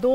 2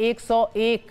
101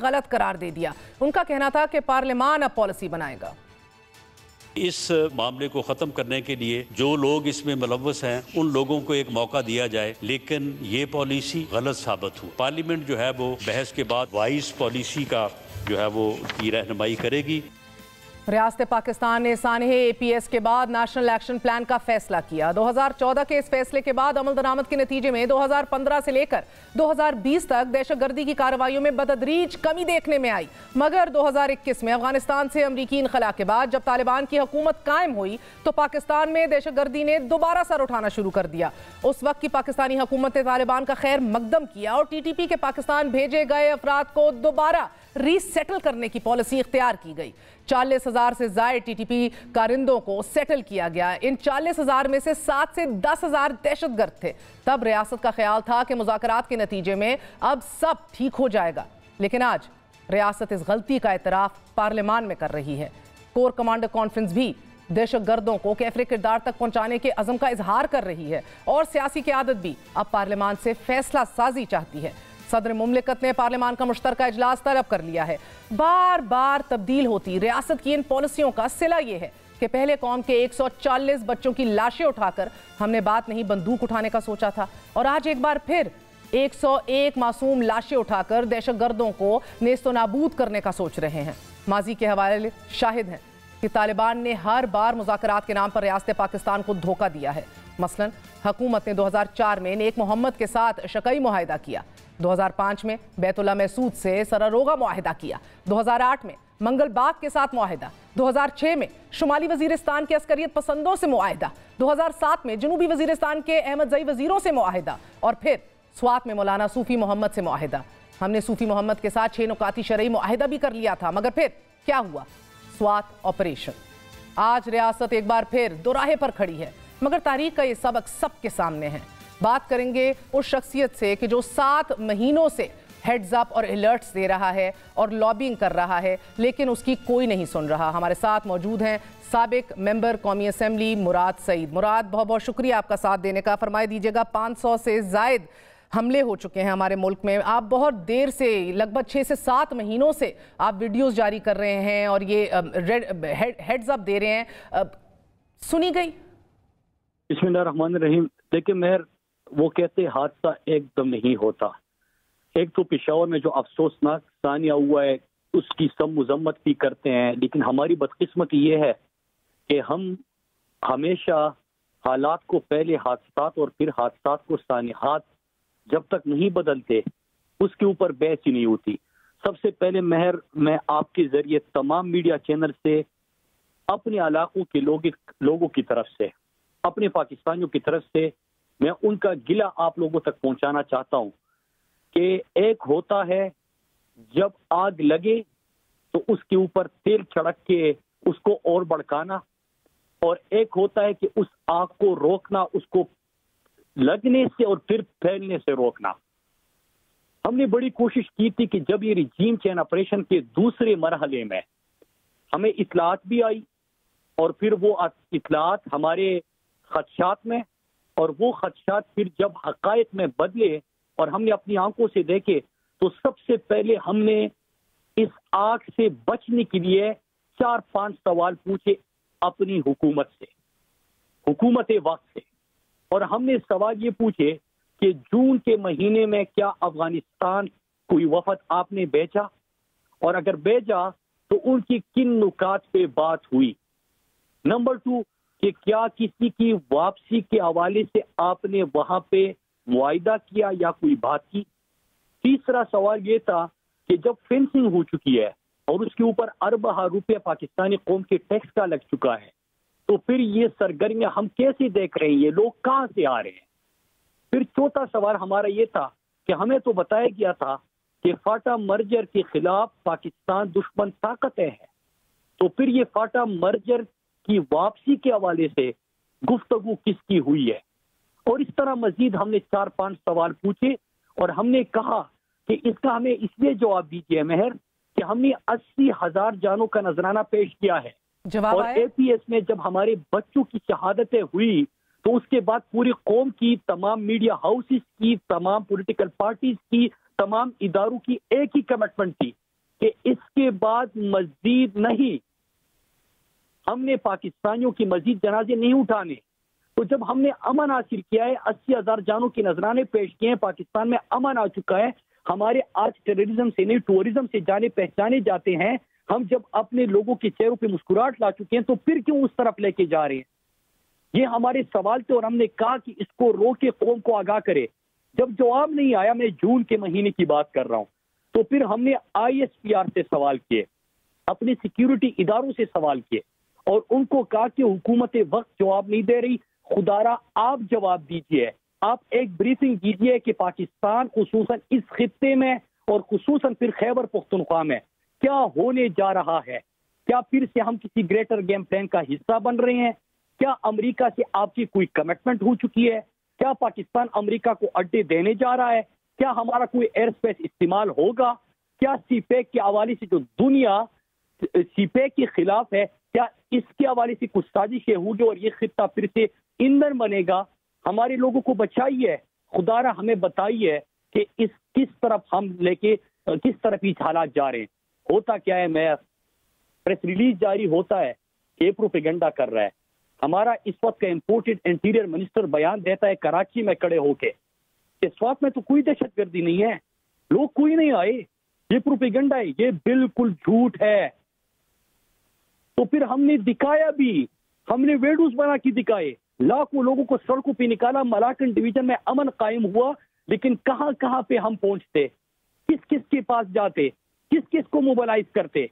غلط قرار دے دیا۔ ان کا کہنا تھا کہ پارلیمان اب پالیسی بنائے گا۔ اس معاملے کو ختم کرنے کے لیے جو لوگ اس میں ملوث ہیں ان لوگوں کو ایک موقع دیا جائے، لیکن یہ پالیسی غلط ثابت ہو۔ پارلیمنٹ جو ہے وہ بحث کے بعد وائز پالیسی کا جو ہے وہ کی رہنمائی کرے گی۔ ریاست پاکستان نے سانحہ اے پی ایس کے بعد نیشنل ایکشن پلان کا فیصلہ کیا۔ 2014 کے اس فیصلے کے بعد عمل درآمد کے نتیجے میں 2015 سے لے کر 2020 تک دہشت گردی کی کارروائیوں میں بتدریج کمی دیکھنے میں آئی، مگر 2021 میں افغانستان سے امریکی انخلا کے بعد جب طالبان کی حکومت قائم ہوئی تو پاکستان میں دہشت گردی نے دوبارہ سر اٹھانا شروع کر دیا۔ اس وقت کی پاکستانی حکومت نے طالبان کا خیر مقدم کیا اور ٹی ٹی پی کے پاکستان بھیجے گئے افراد کو دوبارہ ری سیٹل کرنے کی پالیسی اختیار کی گئی۔ 40,000 سے زائد ٹی ٹی پی کارندوں کو سیٹل کیا گیا۔ ان 40,000 میں سے 7 سے 10,000 دہشت گرد تھے۔ تب ریاست کا خیال تھا کہ مذاکرات کے نتیجے میں اب سب ٹھیک ہو جائے گا، لیکن آج ریاست اس غلطی کا اعتراف پارلیمان میں کر رہی ہے۔ کور کمانڈر کانفرنس بھی دہشت گردوں کو کیفر کردار تک پہنچانے کے عزم کا اظہار کر رہی ہے اور سیاسی قیادت بھی اب پارلیمان سے فیصلہ سازی چاہتی ہے۔ صدر مملکت نے پارلیمان کا مشترکہ اجلاس طلب کر لیا ہے۔ بار بار تبدیل ہوتی ریاست کی ان پالیسیوں کا صلہ یہ ہے کہ پہلے قوم کے 140 بچوں کی لاشیں اٹھا کر ہم نے بات نہیں بندوق اٹھانے کا سوچا تھا، اور آج ایک بار پھر 101 معصوم لاشیں اٹھا کر دہشت گردوں کو نیست و نابود کرنے کا سوچ رہے ہیں۔ ماضی کے حوالے شاہد ہیں کہ طالبان نے ہر بار مذاکرات کے نام پر ریاست پاکستان کو دھوکہ دیا ہے۔ مثلا حکومت نے 2004 میں نیک محمد کے ساتھ شقائی معاہدہ کیا، 2005 میں بیت اللہ محسود سے سراروغہ معاہدہ کیا، 2008 میں منگل باغ کے ساتھ معاہدہ، 2006 میں شمالی وزیرستان کے عسکریت پسندوں سے معاہدہ، 2007 میں جنوبی وزیرستان کے احمد زئی وزیروں سے معاہدہ، اور پھر سوات میں مولانا صوفی محمد سے معاہدہ۔ ہم نے صوفی محمد کے ساتھ 6 نکاتی شرعی معاہدہ بھی کر لیا تھا، مگر پھر کیا ہوا؟ سوات آپریشن۔ آج ریاست ایک بار پھر دوراہے پر کھڑی ہے، مگر تاریخ کا یہ سبق سب کے سامنے ہے۔ بات کریں گے اس شخصیت سے کہ جو 7 مہینوں سے ہیڈز اپ اور الرٹس دے رہا ہے اور لابنگ کر رہا ہے، لیکن اس کی کوئی نہیں سن رہا۔ ہمارے ساتھ موجود ہیں سابق ممبر قومی اسمبلی مراد سعید۔ مراد، بہت بہت شکریہ آپ کا ساتھ دینے کا۔ فرمائے دیجیے گا 500 سے زائد حملے ہو چکے ہیں ہمارے ملک میں، آپ بہت دیر سے لگ بھگ 6 سے 7 مہینوں سے آپ ویڈیوز جاری کر رہے ہیں اور یہ ہیڈز اپ دے رہے ہیں، سنی گئی؟ بسم اللہ الرحمن الرحیم۔ دیکھیں مہر، وہ کہتے حادثہ ایک دم نہیں ہوتا۔ ایک تو پشاور میں جو افسوسناک ثانیہ ہوا ہے اس کی سب مذمت بھی کرتے ہیں، لیکن ہماری بدقسمتی یہ ہے کہ ہم ہمیشہ حالات کو پہلے حادثات اور پھر حادثات کو سانحات جب تک نہیں بدلتے اس کے اوپر بحث ہی نہیں ہوتی۔ سب سے پہلے مہر، میں آپ کے ذریعے تمام میڈیا چینل سے اپنے علاقوں کے لوگوں کی طرف سے، اپنے پاکستانیوں کی طرف سے میں ان کا گلہ آپ لوگوں تک پہنچانا چاہتا ہوں کہ ایک ہوتا ہے جب آگ لگے تو اس کے اوپر تیل چھڑک کے اس کو اور بھڑکانا، اور ایک ہوتا ہے کہ اس آگ کو روکنا، اس کو لگنے سے اور پھر پھیلنے سے روکنا۔ ہم نے بڑی کوشش کی تھی کہ جب یہ ریجیم چین آپریشن کے دوسرے مرحلے میں ہمیں اطلاعات بھی آئی اور پھر وہ اطلاعات ہمارے خدشات میں، اور وہ خدشات پھر جب حقائق میں بدلے اور ہم نے اپنی آنکھوں سے دیکھے، تو سب سے پہلے ہم نے اس آگ سے بچنے کے لیے 4-5 سوال پوچھے اپنی حکومت سے، حکومت وقت سے، اور ہم نے سوال یہ پوچھے کہ جون کے مہینے میں کیا افغانستان کوئی وفد آپ نے بھیجا، اور اگر بھیجا تو ان کی کن نکات پہ بات ہوئی۔ نمبر 2 کہ کیا کسی کی واپسی کے حوالے سے آپ نے وہاں پہ معاہدہ کیا یا کوئی بات کی۔ تیسرا سوال یہ تھا کہ جب فینسنگ ہو چکی ہے اور اس کے اوپر اربہ روپے پاکستانی قوم کے ٹیکس کا لگ چکا ہے، تو پھر یہ سرگرمیاں ہم کیسے دیکھ رہے ہیں، یہ لوگ کہاں سے آ رہے ہیں۔ پھر چوتھا سوال ہمارا یہ تھا کہ ہمیں تو بتایا گیا تھا کہ فاٹا مرجر کے خلاف پاکستان دشمن طاقتیں ہیں، تو پھر یہ فاٹا مرجر کی واپسی کے حوالے سے گفتگو کس کی ہوئی ہے۔ اور اس طرح مزید ہم نے 4-5 سوال پوچھے، اور ہم نے کہا کہ اس کا ہمیں اس لیے جواب دیجیے مہر کہ ہم نے 80,000 جانوں کا نذرانہ پیش کیا ہے، اور اے پی ایس میں جب ہمارے بچوں کی شہادتیں ہوئی تو اس کے بعد پوری قوم کی، تمام میڈیا ہاؤسز کی، تمام پولیٹیکل پارٹیز کی، تمام اداروں کی ایک ہی کمٹمنٹ تھی کہ اس کے بعد مزید نہیں، ہم نے پاکستانیوں کی مزید جنازے نہیں اٹھانے۔ تو جب ہم نے امن حاصل کیا ہے، 80,000 جانوں کے نذرانے پیش کیے ہیں، پاکستان میں امن آ چکا ہے، ہمارے آج ٹیررزم سے نہیں ٹورزم سے جانے پہچانے جاتے ہیں، ہم جب اپنے لوگوں کے چہروں پہ مسکراہٹ لا چکے ہیں تو پھر کیوں اس طرف لے کے جا رہے ہیں؟ یہ ہمارے سوال تھے اور ہم نے کہا کہ اس کو روکے، قوم کو آگاہ کرے۔ جب جواب نہیں آیا، میں جون کے مہینے کی بات کر رہا ہوں، تو پھر ہم نے ISPR سے سوال کیے، اپنی سیکیورٹی اداروں سے سوال کیے اور ان کو کہا کہ حکومت وقت جواب نہیں دے رہی، خدا را آپ جواب دیجئے، آپ ایک بریفنگ دیجئے کہ پاکستان خصوصاً اس خطے میں اور خصوصاً پھر خیبر پختونخوا میں کیا ہونے جا رہا ہے؟ کیا پھر سے ہم کسی گریٹر گیم پلان کا حصہ بن رہے ہیں؟ کیا امریکہ سے آپ کی کوئی کمٹمنٹ ہو چکی ہے؟ کیا پاکستان امریکہ کو اڈے دینے جا رہا ہے؟ کیا ہمارا کوئی ایئر اسپیس استعمال ہوگا؟ کیا سی پیک کے حوالے سے جو دنیا سی پیک کے خلاف ہے، کیا اس کے حوالے سے کچھ سازشیں ہوگی اور یہ خطہ پھر سے ایندھن بنے گا؟ ہمارے لوگوں کو بچائیے، خدا را ہمیں بتائیے کہ اس کس طرف ہم لے کے کس طرف یہ حالات جا رہے ہیں۔ ہوتا کیا ہے، میں پریس ریلیز جاری ہوتا ہے کہ پروپیگنڈا کر رہا ہے۔ ہمارا اس وقت کا امپورٹڈ انٹیریئر منسٹر بیان دیتا ہے کراچی میں کھڑے ہو کے، اس وقت میں تو کوئی دہشت گردی نہیں ہے، لوگ کوئی نہیں آئے، یہ پروپیگنڈا ہے، یہ بالکل جھوٹ ہے۔ تو پھر ہم نے دکھایا بھی، ہم نے ویڈیوز بنا کے دکھائے، لاکھوں لوگوں کو سڑکوں پہ نکالا، ملاکن ڈویژن میں امن قائم ہوا، لیکن کہاں کہاں پہ ہم پہنچتے، کس کس کے پاس جاتے، کس کس کو موبلائز کرتے؟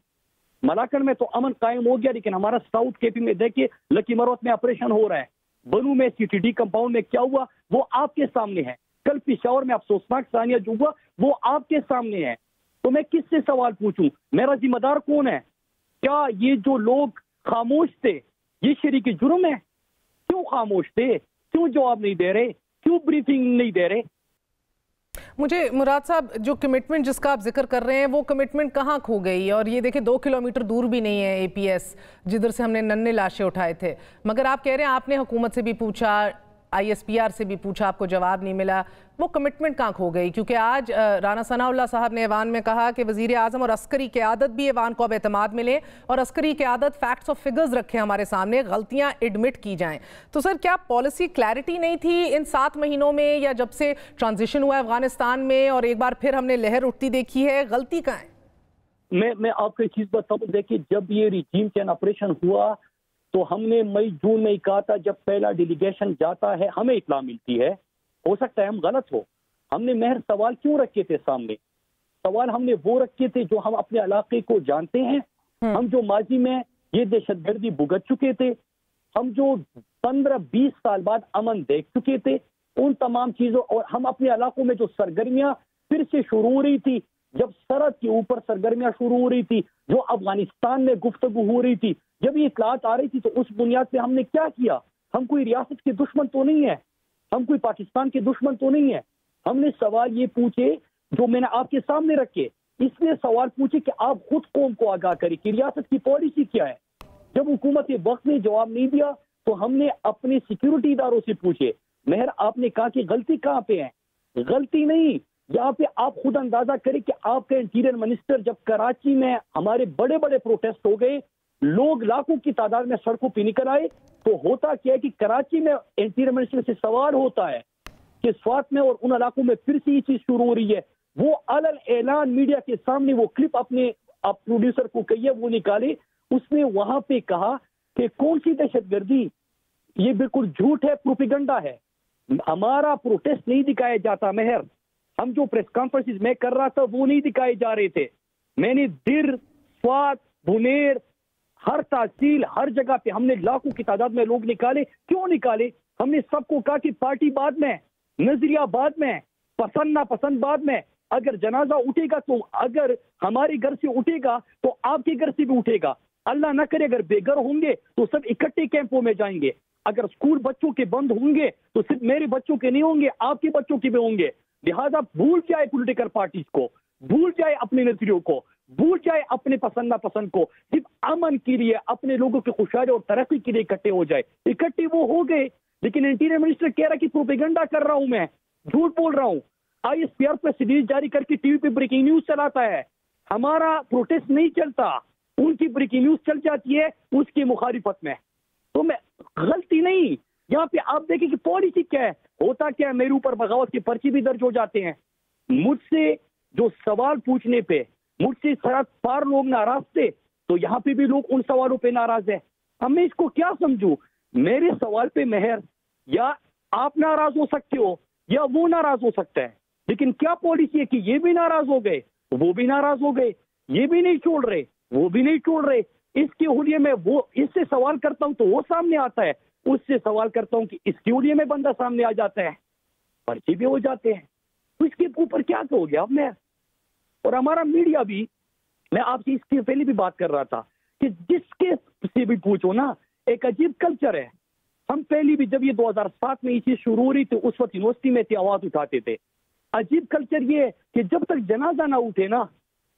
ملاکن میں تو امن قائم ہو گیا، لیکن ہمارا ساؤتھ کے پی میں دیکھیں، لکی مروت میں آپریشن ہو رہا ہے، بنو میں CTD کمپاؤنڈ میں کیا ہوا وہ آپ کے سامنے ہے، کل پشاور میں افسوسناک ثانیہ جو ہوا وہ آپ کے سامنے ہے۔ تو میں کس سے سوال پوچھوں؟ میرا ذمہ دار کون ہے؟ کیا یہ جو لوگ خاموش تھے یہ شریک جرم ہے؟ کیوں خاموش تھے؟ کیوں جواب نہیں دے رہے؟ کیوں بریفنگ نہیں دے رہے؟ مجھے مراد صاحب، جو کمٹمنٹ جس کا آپ ذکر کر رہے ہیں وہ کمٹمنٹ کہاں کھو گئی؟ اور یہ دیکھیں 2 کلومیٹر دور بھی نہیں ہے APS جدھر سے ہم نے ننھے لاشیں اٹھائے تھے، مگر آپ کہہ رہے ہیں آپ نے حکومت سے بھی پوچھا، ISPR سے بھی پوچھا، آپ کو جواب نہیں ملا، وہ کمٹمنٹ کہاں کھو گئی؟ کیونکہ آج رانا ثناء اللہ صاحب نے ایوان میں کہا کہ وزیر اعظم اور عسکری قیادت بھی ایوان کو اب اعتماد ملے اور عسکری قیادت فیکٹس اور فگرز رکھے ہمارے سامنے، غلطیاں ایڈمٹ کی جائیں۔ تو سر کیا پالیسی کلیئرٹی نہیں تھی ان 7 مہینوں میں، یا جب سے ٹرانزیشن ہوا ہے افغانستان میں اور ایک بار پھر ہم نے لہر اٹھتی دیکھی ہے، غلطی کہاں ہے؟ میں آپ کو ایک چیز بتاؤں، دیکھیے جب یہ ریجیم چین آپریشن ہوا تو ہم نے مئی جون میں ہی کہا تھا جب پہلا ڈیلیگیشن جاتا ہے ہمیں اطلاع ملتی ہے، ہو سکتا ہے ہم غلط ہو۔ ہم نے مہر سوال کیوں رکھے تھے سامنے؟ سوال ہم نے وہ رکھے تھے جو ہم اپنے علاقے کو جانتے ہیں، ہم جو ماضی میں یہ دہشت گردی بھگت چکے تھے، ہم جو 15-20 سال بعد امن دیکھ چکے تھے، ان تمام چیزوں، اور ہم اپنے علاقوں میں جو سرگرمیاں پھر سے شروع ہو رہی تھی، جب سرحد کے اوپر سرگرمیاں شروع ہو رہی تھی، جو افغانستان میں گفتگو ہو رہی تھی، جب یہ اطلاعات آ رہی تھی، تو اس بنیاد پہ ہم نے کیا کیا؟ ہم کوئی ریاست کے دشمن تو نہیں ہے، ہم کوئی پاکستان کے دشمن تو نہیں ہے۔ ہم نے سوال یہ پوچھے جو میں نے آپ کے سامنے رکھے، اس لیے سوال پوچھے کہ آپ خود قوم کو آگاہ کریں کہ ریاست کی پالیسی کیا ہے۔ جب حکومت وقت نے جواب نہیں دیا تو ہم نے اپنے سیکیورٹی اداروں سے پوچھے۔ مہر آپ نے کہا کہ غلطی کہاں پہ ہے؟ غلطی نہیں، یہاں پہ آپ خود اندازہ کریں کہ آپ کا انٹیریئر منسٹر جب کراچی میں ہمارے بڑے بڑے پروٹیسٹ ہو گئے، لوگ لاکھوں کی تعداد میں سڑکوں پہ نکل آئے، تو ہوتا کیا ہے کہ کراچی میں انٹیریئر منسٹر سے سوال ہوتا ہے کہ سوات میں اور ان علاقوں میں پھر سے یہ چیز شروع ہو رہی ہے۔ وہ علن اعلان میڈیا کے سامنے وہ کلپ اپنے پروڈیوسر کو کہیے وہ نکالے، اس نے وہاں پہ کہا کہ کون سی دہشت گردی، یہ بالکل جھوٹ ہے، پروپیگنڈا ہے، ہمارا پروٹیسٹ نہیں دکھایا جاتا۔ مہر، ہم جو پریس کانفرنس میں کر رہا تھا وہ نہیں دکھائے جا رہے تھے۔ میں نے در، سوات، بنیر، ہر تحصیل، ہر جگہ پہ ہم نے لاکھوں کی تعداد میں لوگ نکالے۔ کیوں نکالے؟ ہم نے سب کو کہا کہ پارٹی بعد میں، نظریہ بعد میں، پسند نہ پسند بعد میں، اگر جنازہ اٹھے گا تو اگر ہمارے گھر سے اٹھے گا تو آپ کے گھر سے بھی اٹھے گا، اللہ نہ کرے اگر بے گھر ہوں گے تو سب اکٹھے کیمپوں میں جائیں گے، اگر اسکول بچوں کے بند ہوں گے تو صرف میرے بچوں کے نہیں ہوں گے، آپ کے بچوں کے بھی ہوں گے۔ لہٰذا بھول جائے پولیٹیکل پارٹیز کو، بھول جائے اپنے نظریوں کو، بھول جائے اپنے پسند ناپسند کو, صرف امن کے لیے, اپنے لوگوں کی خوشحالی اور ترقی کے لیے اکٹھے ہو جائے. اکٹھے وہ ہو گئے, لیکن انٹیریئر منسٹر کہہ رہا ہے کہ پروپیگنڈا کر رہا ہوں, میں جھوٹ بول رہا ہوں. ISPR پر سیریز جاری کر کے ٹی وی پہ بریکنگ نیوز چلاتا ہے. ہمارا پروٹیسٹ نہیں چلتا, ان کی بریکنگ نیوز چل جاتی ہے اس کی مخالفت میں. تو میں غلطی نہیں, یہاں پہ آپ دیکھیں کہ پالیسی کیا ہے, ہوتا کیا ہے, میرے اوپر بغاوت کے پرچے بھی درج ہو جاتے ہیں. مجھ سے جو سوال پوچھنے پہ مجھ سے سرحد پار لوگ ناراض تھے, تو یہاں پہ بھی لوگ ان سوالوں پہ ناراض ہیں. اب میں اس کو کیا سمجھوں؟ میرے سوال پہ مہر یا آپ ناراض ہو سکتے ہو یا وہ ناراض ہو سکتا ہے, لیکن کیا پالیسی ہے کہ یہ بھی ناراض ہو گئے, وہ بھی ناراض ہو گئے, یہ بھی نہیں چھوڑ رہے, وہ بھی نہیں چھوڑ رہے. اس کے حلیے میں وہ اس سے سوال کرتا ہوں تو وہ سامنے آتا ہے, اس سے سوال کرتا ہوں کہ اس کے حلیے میں بندہ سامنے آ جاتا ہے, پرچے بھی ہو جاتے ہیں. تو اس کے اوپر کیا کہو گے اب میں؟ اور ہمارا میڈیا بھی, میں آپ سے اس کے پہلے بھی بات کر رہا تھا کہ جس کے سے بھی پوچھو نا, ایک عجیب کلچر ہے. ہم پہلی بھی جب یہ 2007 میں یہ چیز شروع ہو رہی تھی, اس وقت یونیورسٹی میں آواز اٹھاتے تھے. عجیب کلچر یہ ہے کہ جب تک جنازہ نہ اٹھے نا,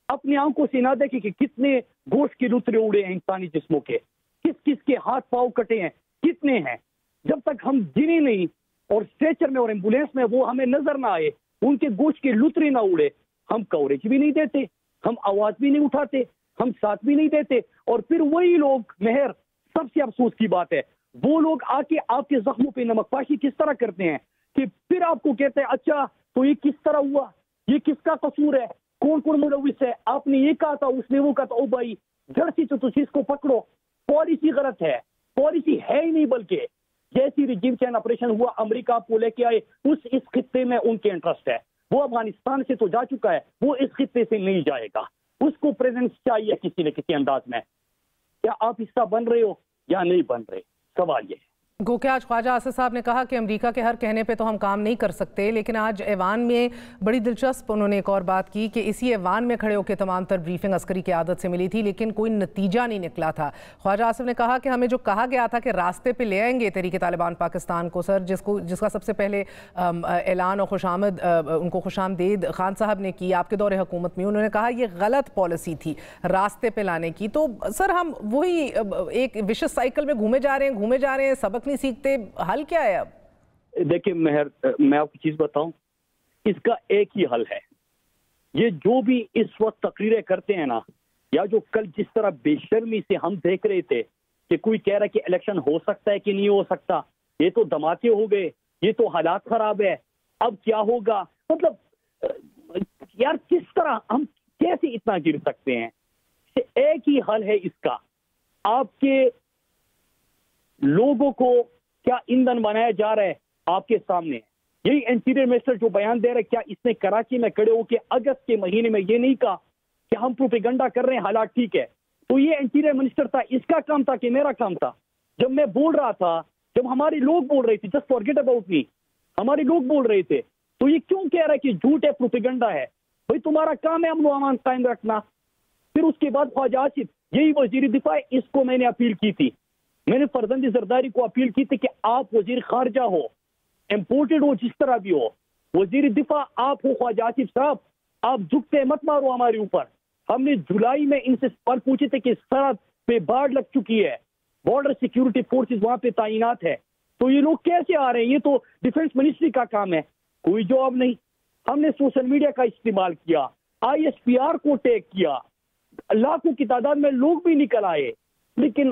اپنی آنکھوں سے نہ دیکھے کہ کتنے گوشت کے لترے اڑے ہیں انسانی جسموں کے, کس کس کے ہاتھ پاؤں کٹے ہیں, کتنے ہیں, جب تک ہم گنے نہیں اور اسٹریچر میں اور ایمبولینس میں وہ ہمیں نظر نہ آئے, ان کے گوشت کے لترے نہ اڑے, ہم کوریج بھی نہیں دیتے, ہم آواز بھی نہیں اٹھاتے, ہم ساتھ بھی نہیں دیتے. اور پھر وہی لوگ, مہر سب سے افسوس کی بات ہے, وہ لوگ آ کے آپ کے زخموں پہ نمک پاشی کس طرح کرتے ہیں کہ پھر آپ کو کہتے ہیں اچھا تو یہ کس طرح ہوا, یہ کس کا قصور ہے, کون کون ملوث ہے, آپ نے یہ کہا تھا, اس نے وہ کہا تھا. او بھائی جڑ سے تو اس کو پکڑو, پالیسی غلط ہے, پالیسی ہے ہی نہیں. بلکہ جیسی ریجیم چین آپریشن ہوا, امریکہ آپ کو لے کے آئے, اس خطے میں ان کے انٹرسٹ ہے. وہ افغانستان سے تو جا چکا ہے, وہ اس خطے سے نہیں جائے گا. اس کو پریزنس چاہیے کسی نہ کسی انداز میں. کیا آپ حصہ بن رہے ہو یا نہیں بن رہے, سوال یہ ہے. گو کہ آج خواجہ آصف صاحب نے کہا کہ امریکہ کے ہر کہنے پہ تو ہم کام نہیں کر سکتے, لیکن آج ایوان میں بڑی دلچسپ انہوں نے ایک اور بات کی کہ اسی ایوان میں کھڑے ہو کے تمام تر بریفنگ عسکری قیادت سے ملی تھی, لیکن کوئی نتیجہ نہیں نکلا تھا. خواجہ آصف نے کہا کہ ہمیں جو کہا گیا تھا کہ راستے پہ لے آئیں گے تحریک طالبان پاکستان کو, سر جس کا سب سے پہلے اعلان اور ان کو خوش آمدید خان صاحب نے کی آپ کے دور حکومت میں, انہوں نے کہا یہ غلط پالیسی تھی راستے پہ لانے کی. تو سر ہم وہی ایک وشس سائیکل میں گھومے جا رہے ہیں, سبق نہیں سیکھتے. حل کیا ہے اب؟ دیکھیں مہر, میں آپ کو چیز بتاؤں, اس کا ایک ہی حل ہے. یہ جو بھی اس وقت تقریریں کرتے ہیں نا, یا جو کل جس طرح بے شرمی سے ہم دیکھ رہے تھے کہ کوئی کہہ رہا ہے کہ الیکشن ہو سکتا ہے کہ نہیں ہو سکتا, یہ تو دھماکے ہو گئے, یہ تو حالات خراب ہے, اب کیا ہوگا. مطلب یار کس طرح ہم کیسے اتنا گر سکتے ہیں؟ ایک ہی حل ہے اس کا. آپ کے لوگوں کو کیا ایندھن بنایا جا رہا ہے آپ کے سامنے, یہی انٹیریئر منسٹر جو بیان دے رہا ہے, کیا اس نے کراچی میں کھڑے ہو کے اگست کے مہینے میں یہ نہیں کہا کہ ہم پروپیگنڈا کر رہے ہیں, حالات ٹھیک ہے؟ تو یہ انٹیریئر منسٹر تھا, اس کا کام تھا کہ میرا کام تھا. جب میں بول رہا تھا, جب ہمارے لوگ بول رہے تھے جسٹ فارگیٹ اباؤٹ می, ہمارے لوگ بول رہے تھے, تو یہ کیوں کہہ رہا ہے کہ جھوٹ ہے, پروپیگنڈا ہے؟ بھائی تمہارا کام ہے امن و امان قائم رکھنا. پھر اس کے بعد خواجہ آصف, یہی وزیر دفاع, اس کو میں نے اپیل کی تھی, میں نے فرزند زرداری کو اپیل کی تھی کہ آپ وزیر خارجہ ہو, امپورٹڈ ہو, جس طرح بھی ہو, وزیر دفاع آپ ہو. خواجہ آصف صاحب, آپ جھکتے مت مارو ہمارے اوپر. ہم نے جولائی میں ان سے سوال پوچھے تھے کہ سرحد پہ باڑ لگ چکی ہے, بارڈر سیکیورٹی فورسز وہاں پہ تعینات ہے, تو یہ لوگ کیسے آ رہے ہیں, یہ تو ڈیفنس منسٹری کا کام ہے. کوئی جواب نہیں. ہم نے سوشل میڈیا کا استعمال کیا, ISPR کو ٹیگ کیا, لاکھوں کی تعداد میں لوگ بھی نکل آئے, لیکن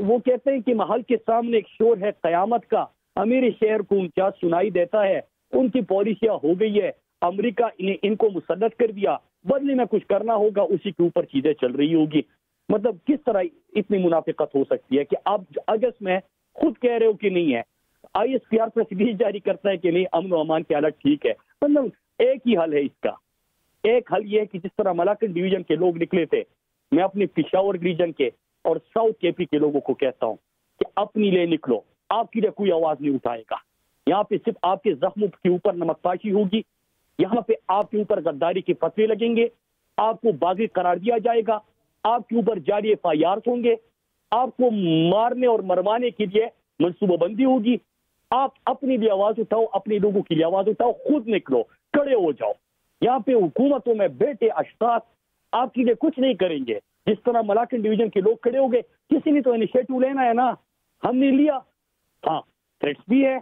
وہ کہتے ہیں کہ محل کے سامنے ایک شور ہے قیامت کا, امیر شہر کو کیا سنائی دیتا ہے, ان کی پالیسیاں ہو گئی ہے, امریکہ نے ان کو مسلط کر دیا, بدلے میں کچھ کرنا ہوگا, اسی کے اوپر چیزیں چل رہی ہوگی. مطلب کس طرح اتنی منافقت ہو سکتی ہے کہ آپ اگست میں خود کہہ رہے ہو کہ نہیں ہے, ISPR پر سیریز جاری کرتا ہے کہ نہیں, امن و امان کی حالت ٹھیک ہے. مطلب ایک ہی حل ہے اس کا. ایک حل یہ ہے کہ جس طرح ملاکنڈ ڈویژن کے لوگ نکلے تھے, میں اپنے پشاور ریجن کے اور ساؤتھ کے پی کے لوگوں کو کہتا ہوں کہ اپنی لے نکلو, آپ کے لیے کوئی آواز نہیں اٹھائے گا. یہاں پہ صرف آپ کے زخموں کے اوپر نمک پاشی ہوگی, یہاں پہ آپ کے اوپر غداری کے فتوے لگیں گے, آپ کو باغی قرار دیا جائے گا, آپ کے اوپر جعلی FIRs ہوں گے, آپ کو مارنے اور مروانے کے لیے منصوبہ بندی ہوگی. آپ اپنے لیے آواز اٹھاؤ, اپنے لوگوں کے لیے آواز اٹھاؤ, خود نکلو, کھڑے ہو جاؤ. یہاں پہ حکومتوں میں بیٹھے اشخاص آپ کے لیے کچھ نہیں کریں گے. جس طرح ملاکن ڈویژن کے لوگ کھڑے ہو گئے, کسی نے تو انیشیٹو لینا ہے نا, ہم نے لیا. ہاں تھریٹس بھی ہے,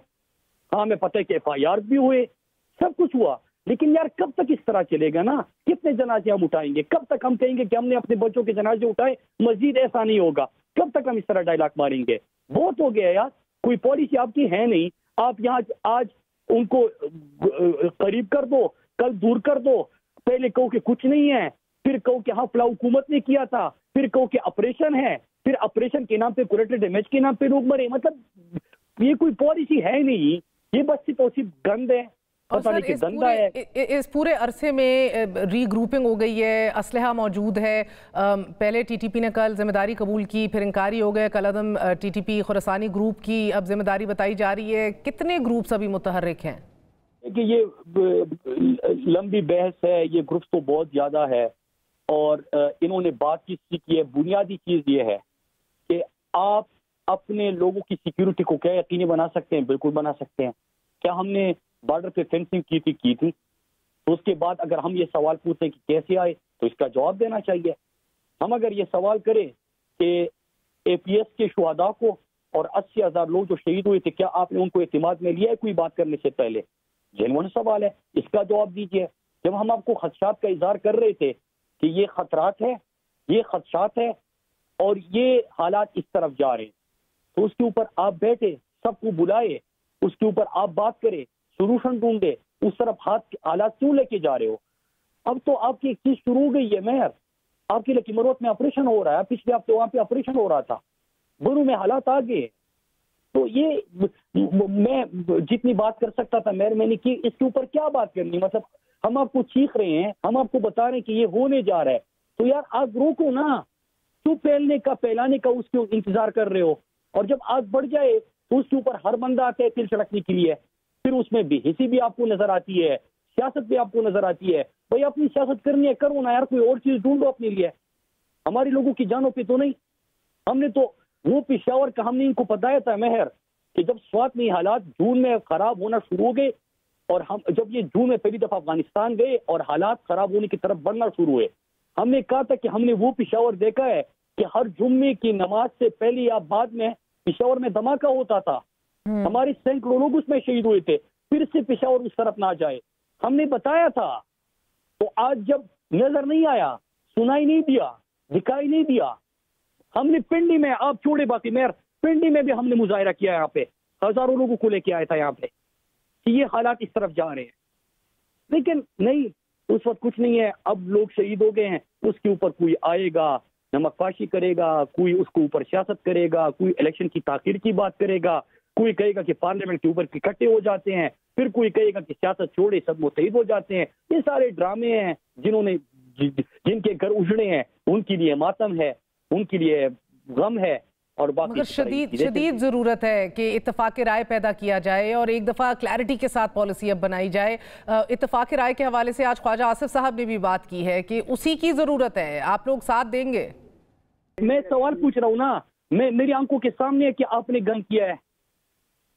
ہاں ہمیں پتہ ہے کہ FIR بھی ہوئے, سب کچھ ہوا, لیکن یار کب تک اس طرح چلے گا نا؟ کتنے جنازے ہم اٹھائیں گے؟ کب تک ہم کہیں گے کہ ہم نے اپنے بچوں کے جنازے اٹھائے, مزید ایسا نہیں ہوگا؟ کب تک ہم اس طرح ڈائلاگ ماریں گے؟ بہت ہو گیا یار, کوئی پالیسی آپ کی ہے نہیں. آپ یہاں آج ان کو قریب کر دو, کل دور کر دو, پہلے کہو کہ کچھ نہیں ہے, پھر کہو کہ ہاں فلاں حکومت نے کیا تھا, پھر کہو کہ آپریشن ہے, پھر آپریشن کے نام پہ کولیٹرل ڈیمیج کے نام پہ لوگ مرے. مطلب یہ کوئی پالیسی ہے نہیں, یہ بس صرف گند ہے. اور سر اس پورے عرصے میں ری گروپنگ ہو گئی ہے, اسلحہ موجود ہے. پہلے ٹی ٹی پی نے کل ذمہ داری قبول کی, پھر انکاری ہو گئے. کل عدم T T P Khurasani group کی اب ذمہ داری بتائی جا رہی ہے. کتنے گروپس ابھی متحرک ہیں؟ کہ یہ لمبی بحث ہے, یہ گروپس تو بہت زیادہ ہے, اور انہوں نے بات کی ہے. بنیادی چیز یہ ہے کہ آپ اپنے لوگوں کی سیکیورٹی کو کیا یقینی بنا سکتے ہیں؟ بالکل بنا سکتے ہیں. کیا ہم نے بارڈر پہ فینسنگ کی تھی؟ تو اس کے بعد اگر ہم یہ سوال پوچھیں کہ کیسے آئے, تو اس کا جواب دینا چاہیے. ہم اگر یہ سوال کریں کہ APS کے شہداء کو اور 80,000 لوگ جو شہید ہوئے تھے, کیا آپ نے ان کو اعتماد میں لیا ہے کوئی بات کرنے سے پہلے؟ جینوئن سوال ہے, اس کا جواب دیجیے. جب ہم آپ کو خدشات کا اظہار کر رہے تھے کہ یہ خطرات ہے, یہ خدشات ہے, اور یہ حالات اس طرف جا رہے ہیں, تو اس کے اوپر آپ بیٹھے, سب کو بلائے, اس کے اوپر آپ بات کریں, سولوشن ڈھونڈے. اس طرف حالات کیوں لے کے جا رہے ہو؟ اب تو آپ کی ایک چیز شروع ہو گئی ہے مہر, آپ کے لکی مروت میں آپریشن ہو رہا ہے, پچھلے ہفتے وہاں پہ آپریشن ہو رہا تھا, بنو میں حالات آ گئے. تو یہ میں جتنی بات کر سکتا تھا مہر میں نے کی, اس کے اوپر کیا بات کرنی؟ مطلب ہم آپ کو چیخ رہے ہیں, ہم آپ کو بتا رہے ہیں کہ یہ ہونے جا رہا ہے, تو یار آگ روکو نا. کیوں پھیلانے کا اس کے انتظار کر رہے ہو؟ اور جب آگ بڑھ جائے تو اس کے اوپر ہر بندہ آتا ہے تل چھڑکنے کے لیے. پھر اس میں بے حسی بھی آپ کو نظر آتی ہے, سیاست بھی آپ کو نظر آتی ہے. بھائی اپنی سیاست کرنی ہے, کرو نا یار, کوئی اور چیز ڈھونڈو اپنے لیے. ہماری لوگوں کی جانوں پہ تو نہیں. ہم نے تو وہ پشاور کا ہم نے ان کو بتایا تھا مہر کہ جب سوات میں حالات جون میں خراب ہونا شروع ہو گئے, اور ہم جب یہ جون میں پہلی دفعہ افغانستان گئے اور حالات خراب ہونے کی طرف بڑھنا شروع ہوئے, ہم نے کہا تھا کہ ہم نے وہ پشاور دیکھا ہے کہ ہر جمعے کی نماز سے پہلے یا بعد میں پشاور میں دھماکہ ہوتا تھا. ہمارے سینکڑوں لوگ اس میں شہید ہوئے تھے. پھر سے پشاور اس طرف نہ جائے, ہم نے بتایا تھا. تو آج جب نظر نہیں آیا, سنائی نہیں دیا, دکھائی نہیں دیا, ہم نے پنڈی میں, آپ چھوڑے باقی مہر, پنڈی میں بھی ہم نے مظاہرہ کیا, یہاں پہ ہزاروں لوگوں کو لے کے آیا تھا یہاں پہ کہ یہ حالات اس طرف جا رہے ہیں. لیکن نہیں, اس وقت کچھ نہیں ہے. اب لوگ شہید ہو گئے ہیں, اس کے اوپر کوئی آئے گا نمک پاشی کرے گا, کوئی اس کے اوپر سیاست کرے گا, کوئی الیکشن کی تاخیر کی بات کرے گا, کوئی کہے گا کہ پارلیمنٹ کے اوپر اکٹھے ہو جاتے ہیں, پھر کوئی کہے گا کہ سیاست چھوڑے سب متحد ہو جاتے ہیں. یہ سارے ڈرامے ہیں جن کے گھر اجڑے ہیں, ان کے لیے ماتم ہے, ان کے لیے غم ہے. اور مگر شدید ضرورت ہے کہ اتفاق رائے پیدا کیا جائے اور ایک دفعہ کلیئرٹی کے ساتھ پالیسی اب بنائی جائے. اتفاق رائے کے حوالے سے آج خواجہ آصف صاحب نے بھی بات کی ہے کہ اسی کی ضرورت ہے. آپ لوگ ساتھ دیں گے؟ میں سوال پوچھ رہا ہوں نا, میری آنکھوں کے سامنے ہے کہ آپ نے گن کیا ہے,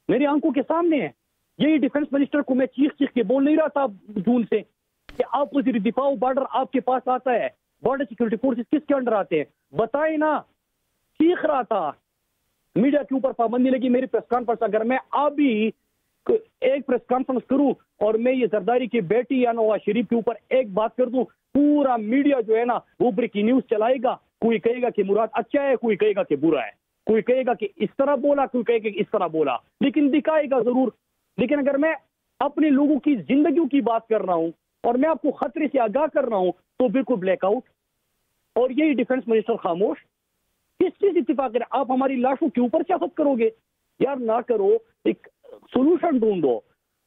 میری آنکھوں کے سامنے ہے. یہی ڈیفنس منسٹر کو میں چیخ کے بول نہیں رہا تھا جون سے کہ آپ وزیر دفاع, بارڈر آپ کے پاس آتا ہے, بارڈر سیکورٹی فورسز کس کے انڈر آتے ہیں بتائیں نا. چیخ رہا تھا, میڈیا کے اوپر پابندی لگی میری پریس کانفرنس. اگر میں ابھی ایک پریس کانفرنس کروں اور میں یہ زرداری کی بیٹی یا نواز شریف کے اوپر ایک بات کر دوں, پورا میڈیا جو ہے نا وہ بریکنگ نیوز چلائے گا. کوئی کہے گا کہ مراد اچھا ہے, کوئی کہے گا کہ برا ہے, کوئی کہے گا کہ اس طرح بولا, کوئی کہے گا کہ اس طرح بولا, لیکن دکھائے گا ضرور. لیکن اگر میں اپنے لوگوں کی زندگیوں کی بات کر رہا ہوں اور میں آپ کو خطرے سے آگاہ کر رہا ہوں تو بالکل بلیک آؤٹ. اور یہی ڈیفنس منسٹر خاموش. کس چیز اتفاق ہے؟ آپ ہماری لاشوں کے اوپر سیاست کرو گے؟ یار نہ کرو, ایک سولوشن ڈھونڈو.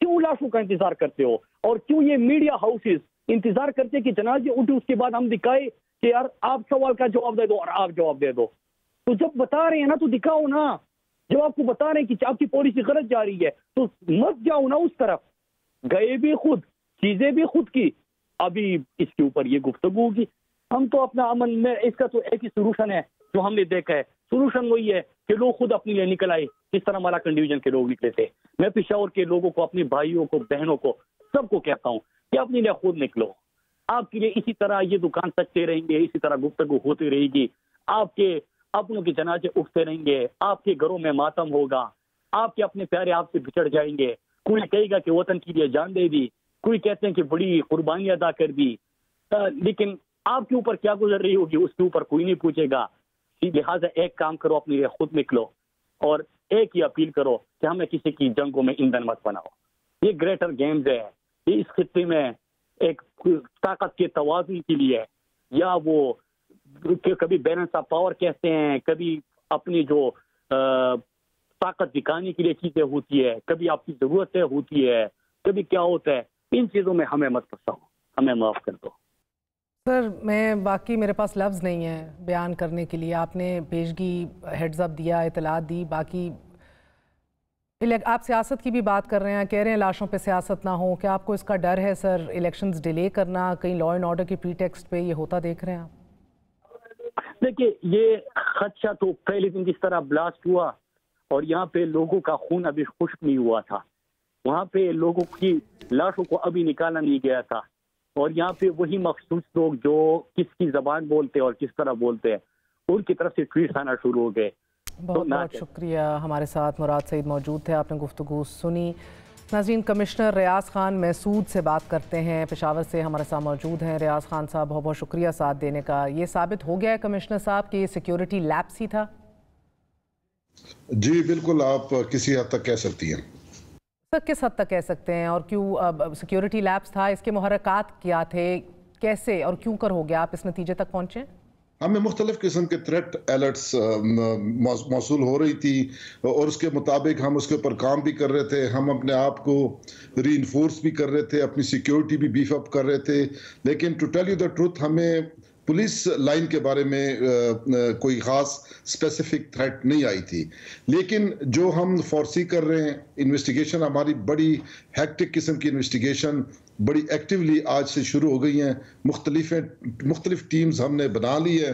کیوں لاشوں کا انتظار کرتے ہو, اور کیوں یہ میڈیا ہاؤسز انتظار کرتے کہ جنازے اٹھے اس کے بعد ہم دکھائے کہ یار آپ سوال کا جواب دے دو اور آپ جواب دے دو؟ تو جب بتا رہے ہیں نا تو دکھاؤ نا. جب آپ کو بتا رہے ہیں کہ آپ کی پالیسی غلط جا رہی ہے تو مت جاؤ نا اس طرف. گئے بھی خود, چیزیں بھی خود کی, ابھی اس کے اوپر یہ گفتگو ہوگی. ہم تو اپنا امن میں, اس کا تو ایک ہی سولوشن ہے جو ہم نے دیکھا ہے. سولوشن وہی ہے کہ لوگ خود اپنے لیے نکل آئے, جس طرح ملاکن ڈویژن کے لوگ نکلے تھے. میں پشاور کے لوگوں کو, اپنے بھائیوں کو, بہنوں کو, سب کو کہتا ہوں کہ اپنے لیے خود نکلو. آپ کے لیے اسی طرح یہ دکان سجتے رہیں گے, اسی طرح گفتگو ہوتی رہے گی, آپ کے اپنوں کے جنازے اٹھتے رہیں گے, آپ کے گھروں میں ماتم ہوگا, آپ کے اپنے پیارے آپ سے بچڑ جائیں گے. کوئی کہے گا کہ وطن کے لیے جان دے دی, کوئی کہتے ہیں کہ بڑی قربانی ادا کر دی, لیکن آپ کے اوپر کیا گزر رہی ہوگی اس کے اوپر کوئی نہیں پوچھے گا. لہٰذا ایک کام کرو, اپنے لیے خود نکلو اور ایک ہی اپیل کرو کہ ہمیں کسی کی جنگوں میں ایندھن مت بناؤ. یہ گریٹر گیمز ہے, یہ اس خطے میں ایک طاقت کے توازن کے لیے, یا وہ کبھی بیلنس آف پاور کہتے ہیں, کبھی اپنی جو طاقت دکھانے کے لیے چیزیں ہوتی ہے, کبھی آپ کی ضرورتیں ہوتی ہے, کبھی کیا ہوتا ہے. ان چیزوں میں ہمیں مت پھنساؤ, ہمیں معاف کر دو. سر میں باقی میرے پاس لفظ نہیں ہے بیان کرنے کے لیے. آپ نے پیشگی ہیڈز اپ دیا, اطلاعات دی, باقی آپ سیاست کی بھی بات کر رہے ہیں, کہہ رہے ہیں لاشوں پہ سیاست نہ ہو. کیا آپ کو اس کا ڈر ہے سر, الیکشنز ڈیلے کرنا کہیں لا اینڈ آرڈر کی پری ٹیکسٹ پہ یہ ہوتا دیکھ رہے ہیں آپ؟ دیکھیے, یہ خدشہ تو پہلے دن جس طرح بلاسٹ ہوا اور یہاں پہ لوگوں کا خون ابھی خشک نہیں ہوا تھا, وہاں پہ لوگوں کی لاشوں کو ابھی نکالا نہیں گیا تھا, اور یہاں پہ وہی مخصوص لوگ جو کس کی زبان بولتے اور کس طرح بولتے ہیں ان کی طرف سے ٹویٹس آنا شروع ہو گئے. بہت بہت شکریہ. ہمارے ساتھ مراد سعید موجود تھے, آپ نے گفتگو سنی. ناظرین, کمشنر ریاض خان محسود سے بات کرتے ہیں, پشاور سے ہمارے ساتھ موجود ہیں. ریاض خان صاحب, بہت بہت شکریہ ساتھ دینے کا. یہ ثابت ہو گیا ہے کمشنر صاحب کہ یہ سیکیورٹی لیپس ہی تھا؟ جی بالکل, آپ کسی حد تک کہہ سکتی ہیں. سر کس حد تک کہہ سکتے ہیں, اور کیوں سیکیورٹی لیپس تھا؟ اس کے محرکات کیا تھے, کیسے اور کیوں کر ہو گیا, آپ اس نتیجے تک پہنچے؟ ہمیں مختلف قسم کے تھریٹ الرٹس موصول ہو رہی تھی اور اس کے مطابق ہم اس کے اوپر کام بھی کر رہے تھے. ہم اپنے آپ کو ری انفورس بھی کر رہے تھے, اپنی سیکیورٹی بھی بیف اپ کر رہے تھے. لیکن to tell you the truth, ہمیں پولیس لائن کے بارے میں کوئی خاص اسپیسیفک تھریٹ نہیں آئی تھی. لیکن جو ہم فورسی کر رہے ہیں, انویسٹیگیشن ہماری بڑی ہیکٹک قسم کی انویسٹیگیشن بڑی ایکٹیولی آج سے شروع ہو گئی ہیں. مختلف ٹیمز ہم نے بنا لی ہے,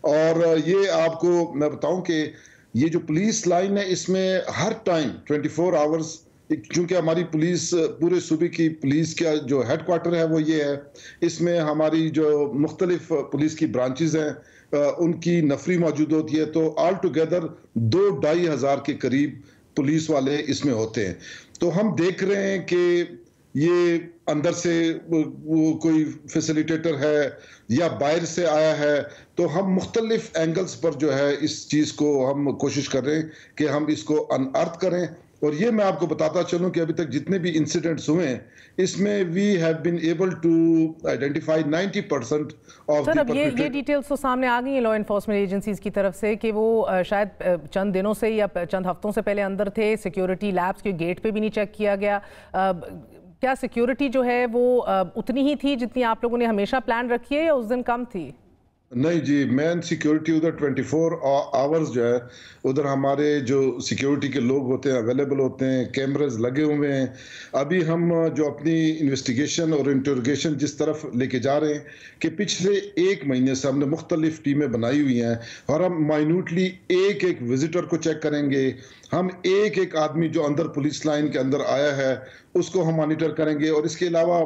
اور یہ آپ کو میں بتاؤں کہ یہ جو پولیس لائن ہے اس میں ہر ٹائم 24 آورز, چونکہ ہماری پولیس پورے صوبے کی پولیس کا جو ہیڈ کوارٹر ہے وہ یہ ہے, اس میں ہماری جو مختلف پولیس کی برانچز ہیں ان کی نفری موجود ہوتی ہے, تو آل ٹوگیدر 2-2.5 ہزار کے قریب پولیس والے اس میں ہوتے ہیں. تو ہم دیکھ رہے ہیں کہ یہ اندر سے کوئی فیسیلیٹیٹر ہے یا باہر سے آیا ہے, تو ہم مختلف اینگلز پر جو ہے اس چیز کو ہم کوشش کر رہے ہیں کہ ہم اس کو انارتھ کریں. اور یہ میں آپ کو بتاتا چلوں کہ ابھی تک جتنے بھی انسیڈنٹس ہوئے ہیں اس میں we have been able to identify 90% of sir, اب یہ ڈیٹیلز تو سامنے آ گئی ہیں لا انفورسمنٹ ایجنسیز کی طرف سے کہ وہ شاید چند دنوں سے یا چند ہفتوں سے پہلے اندر تھے, سیکیورٹی لیبس کے گیٹ پہ بھی نہیں چیک کیا گیا. کیا سیکیورٹی جو ہے وہ اتنی ہی تھی جتنی آپ لوگوں نے ہمیشہ پلان رکھی ہے, یا اس دن کم تھی؟ نہیں جی, مین سیکیورٹی ادھر 24 آورز جو ہے ادھر ہمارے جو سیکیورٹی کے لوگ ہوتے ہیں اویلیبل ہوتے ہیں, کیمرز لگے ہوئے ہیں. ابھی ہم جو اپنی انویسٹیگیشن اور انٹروگیشن جس طرف لے کے جا رہے ہیں کہ پچھلے 1 مہینے سے ہم نے مختلف ٹیمیں بنائی ہوئی ہیں, اور ہم مائنوٹلی ایک وزٹر کو چیک کریں گے. ہم ایک آدمی جو اندر پولیس لائن کے اندر آیا ہے اس کو ہم مانیٹر کریں گے. اور اس کے علاوہ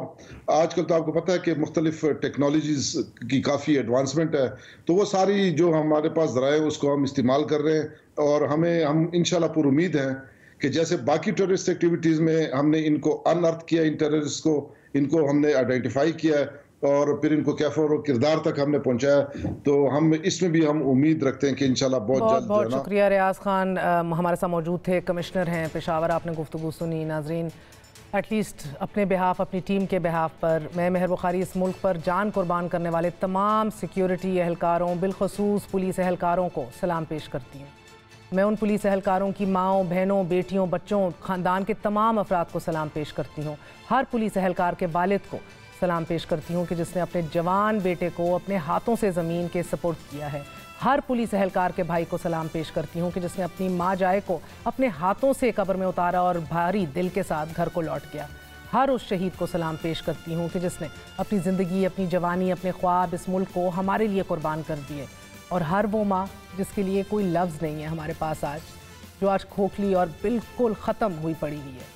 آج کل تو آپ کو پتہ ہے کہ مختلف ٹیکنالوجیز کی کافی ایڈوانسمنٹ ہے, تو وہ ساری جو ہمارے پاس ذرائع اس کو ہم استعمال کر رہے ہیں. اور ہم انشاءاللہ پر امید ہیں کہ جیسے باقی ٹیررسٹ ایکٹیویٹیز میں ہم نے ان کو انارتھ کیا, ان ٹیررسٹ کو ان کو ہم نے آئیڈینٹیفائی کیا اور پھر ان کو کیفر و کردار تک ہم نے پہنچایا, تو ہم اس میں بھی ہم امید رکھتے ہیں کہ انشاءاللہ بہت جلد. بہت شکریہ. ریاض خان ہمارے ساتھ موجود تھے, کمشنر ہیں پشاور, آپ نے گفتگو سنی. ناظرین, ایٹ لیسٹ اپنے بہاف, اپنی ٹیم کے بہاف پر میں مہر بخاری اس ملک پر جان قربان کرنے والے تمام سیکیورٹی اہلکاروں, بالخصوص پولیس اہلکاروں کو سلام پیش کرتی ہوں. میں ان پولیس اہلکاروں کی ماؤں, بہنوں, بیٹیوں, بچوں, خاندان کے تمام افراد کو سلام پیش کرتی ہوں. ہر پولیس اہلکار کے والد کو سلام پیش کرتی ہوں کہ جس نے اپنے جوان بیٹے کو اپنے ہاتھوں سے زمین کے سپورٹ کیا ہے. ہر پولیس اہلکار کے بھائی کو سلام پیش کرتی ہوں کہ جس نے اپنی ماں جائے کو اپنے ہاتھوں سے قبر میں اتارا اور بھاری دل کے ساتھ گھر کو لوٹ گیا. ہر اس شہید کو سلام پیش کرتی ہوں کہ جس نے اپنی زندگی, اپنی جوانی, اپنے خواب اس ملک کو ہمارے لیے قربان کر دیے. اور ہر وہ ماں جس کے لیے کوئی لفظ نہیں ہے ہمارے پاس آج, جو آج کھوکھلی اور بالکل ختم ہوئی پڑی ہوئی ہے.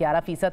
11%,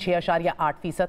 6.8%,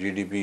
GDP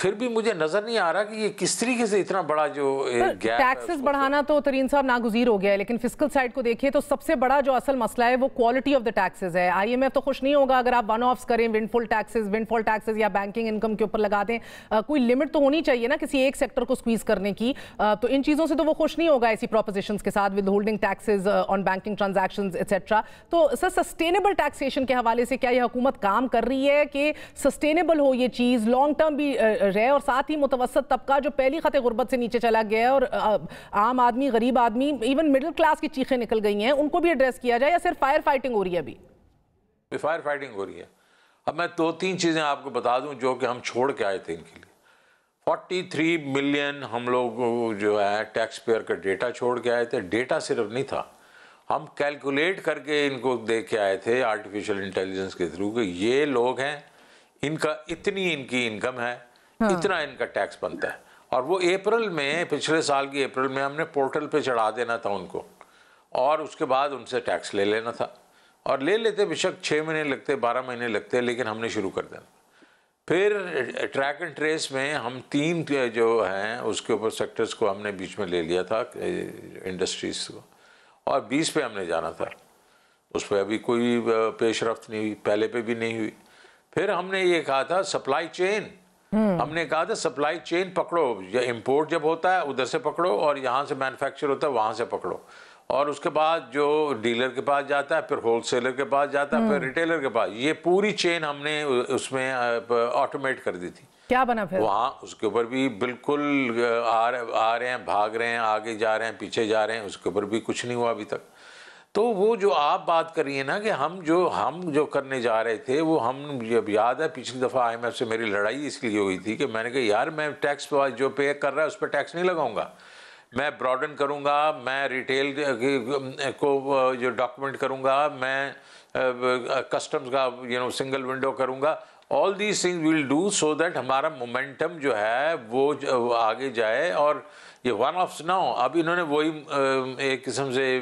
پھر بھی مجھے نظر نہیں آ رہا کہ یہ کس طریقے سے اتنا بڑا جو گیپ ہے. ٹیکسز بڑھانا تو ترین صاحب ناگزیر ہو گیا ہے، لیکن فسکل سائڈ کو دیکھیں تو سب سے بڑا جو اصل مسئلہ ہے وہ کوالٹی آف دا ٹیکسز ہے. آئی ایم ایف تو خوش نہیں ہوگا اگر آپ ون آفس کریں، ونڈ فال ٹیکسز یا بینکنگ انکم کے اوپر لگا دیں. کوئی لمٹ تو ہونی چاہیے نا کسی ایک سیکٹر کو سکویز کرنے کی. تو ان چیزوں سے تو وہ خوش نہیں ہوگا ایسی پروپوزیشنز کے ساتھ، with holding taxes on banking transactions et cetera. تو سر سسٹینیبل ٹیکسیشن کے حوالے سے کیا یہ حکومت کام کر رہی ہے کہ سسٹینیبل ہو یہ چیز، لانگ ٹرم بھی رہے، اور ساتھ ہی متوسط طبقہ جو پہلی خط غربت سے نیچے چلا گیا ہے اور عام آدمی، غریب آدمی، ایون مڈل کلاس کی چیخیں نکل گئی ہیں، ان کو بھی ایڈریس کیا جائے، یا صرف فائر فائٹنگ ہو رہی ہے؟ ابھی فائر فائٹنگ ہو رہی ہے. اب میں 2-3 چیزیں آپ کو بتا دوں جو کہ ہم چھوڑ کے آئے تھے ان کے لیے. 43 ملین ہم لوگ جو ہے ٹیکس پیئر کا ڈیٹا چھوڑ کے آئے تھے. ڈیٹا صرف نہیں تھا، ہم کیلکولیٹ کر کے ان کو دے کے آئے تھے آرٹیفیشل انٹیلیجنس کے تھرو کہ یہ لوگ ہیں، ان کا اتنی ان کی انکم ہے، اتنا ان کا ٹیکس بنتا ہے. اور وہ اپریل میں، پچھلے سال کی اپریل میں ہم نے پورٹل پہ چڑھا دینا تھا ان کو، اور اس کے بعد ان سے ٹیکس لے لینا تھا. اور لے لیتے، بے شک 6 مہینے لگتے، 12 مہینے لگتے، لیکن ہم نے شروع کر دینا. پھر ٹریک اینڈ ٹریس میں ہم 3 جو ہیں اس کے اوپر سیکٹرز کو ہم نے بیچ میں لے لیا تھا، انڈسٹریز کو، اور 20 پہ ہم نے جانا تھا. اس پہ ابھی کوئی پیش رفت نہیں ہوئی، پہلے پہ بھی نہیں ہوئی. پھر ہم نے یہ کہا تھا سپلائی چین، ہم نے کہا تھا سپلائی چین پکڑو، امپورٹ جب ہوتا ہے ادھر سے پکڑو، اور یہاں سے مینوفیکچر ہوتا ہے وہاں سے پکڑو، اور اس کے بعد جو ڈیلر کے پاس جاتا ہے، پھر ہول سیلر کے پاس جاتا ہے، پھر ریٹیلر کے پاس، یہ پوری چین ہم نے اس میں آٹومیٹ کر دی تھی. کیا بنا پھر؟ وہاں اس کے اوپر بھی بالکل آ رہے ہیں، بھاگ رہے ہیں، آگے جا رہے ہیں، پیچھے جا رہے ہیں، اس کے اوپر بھی کچھ نہیں ہوا ابھی تک. تو وہ جو آپ بات کر رہی ہیں نا کہ ہم جو کرنے جا رہے تھے، وہ ہم جب یاد ہے پچھلی دفعہ آئی ایم ایف سے میری لڑائی اس لیے ہوئی تھی کہ میں نے کہا یار میں ٹیکس جو پے کر رہا ہے اس پہ ٹیکس نہیں لگاؤں گا، میں براڈن کروں گا، میں ریٹیل کو جو ڈاکومنٹ کروں گا، میں کسٹمز کا سنگل ونڈو کروں گا. All these things we'll do so that ہمارا مومنٹم جو ہے وہ آگے جائے. اور یہ ون آفس نہ ہو. اب انہوں نے وہی ایک قسم سے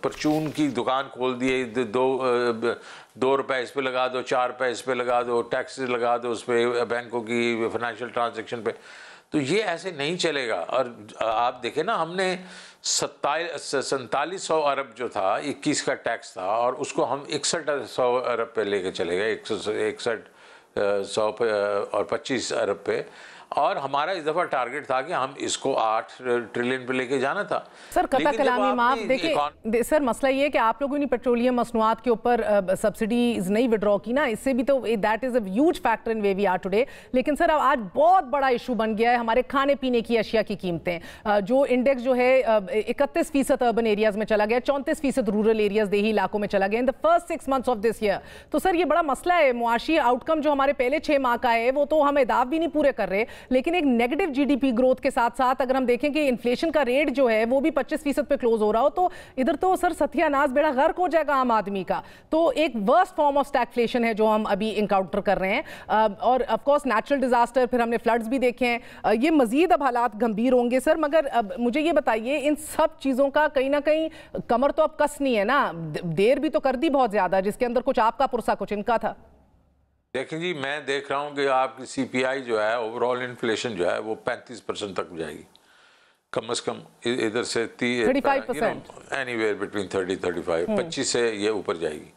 پرچون کی دکان کھول دی ہے، 2 روپے اس پہ لگا دو، 4 روپے اس پہ لگا دو، ٹیکسز لگا دو اس پہ، بینکوں کی فائنینشیل ٹرانزیکشن پہ. تو یہ ایسے نہیں چلے گا. اور آپ دیکھیں نا، ہم نے 4700 ارب جو تھا 21 کا ٹیکس تھا، اور اس کو ہم 6100 ارب پہ لے کے چلے گئے، 6100 اور 25 ارب پہ. اور ہمارا اس دفعہ ٹارگٹ تھا کہ ہم اس کو 8 ٹریلین پہ لے کے جانا تھا. سر قطع کلامی معاف دیکھیں سر، مسئلہ یہ ہے کہ آپ لوگوں نے پیٹرولیم مصنوعات کے اوپر سبسڈیز نہیں وڈرا کی نا، اس سے بھی تو that is a huge factor in way we are today. لیکن سر اب آج بہت بڑا ایشو بن گیا ہے ہمارے کھانے پینے کی اشیاء کی قیمتیں. جو انڈیکس جو ہے 31% اربن ایریاز میں چلا گیا، 34% رورل ایریاز دیہی علاقوں میں چلا گیا in the first 6 months of this year. تو سر یہ بڑا مسئلہ ہے. معاشی آؤٹ کم جو ہمارے پہلے 6 ماہ کا ہے وہ تو ہم اہداف بھی نہیں پورے کر رہے، لیکن ایک negative G D P growth کے ساتھ ساتھ اگر ہم دیکھیں کہ انفلیشن کا ریٹ جو ہے وہ بھی 25% پہ کلوز ہو رہا ہو، تو ادھر تو سر ستیہ ناز بیڑا غرق ہو جائے گا عام آدمی کا. تو ایک ورسٹ فارم آف اسٹیگفلیشن ہے جو ہم ابھی انکاؤنٹر کر رہے ہیں. اور آف کورس نیچرل ڈیزاسٹر، پھر ہم نے فلڈز بھی دیکھے ہیں. یہ مزید اب حالات گمبھیر ہوں گے سر. مگر اب مجھے یہ بتائیے، ان سب چیزوں کا کہیں نہ کہیں کمر تو اب کس نہیں ہے نا، دیر بھی تو کر دی بہت زیادہ، جس کے اندر کچھ آپ کا پرسہ کچھ ان کا تھا. دیکھیں جی، میں دیکھ رہا ہوں کہ آپ کی سی پی آئی جو ہے اوور آل انفلیشن جو ہے وہ 35% تک جائے گی، کم از کم ادھر سے 35%، اینی ویئر بٹوین 30-35، 25 سے یہ اوپر جائے گی.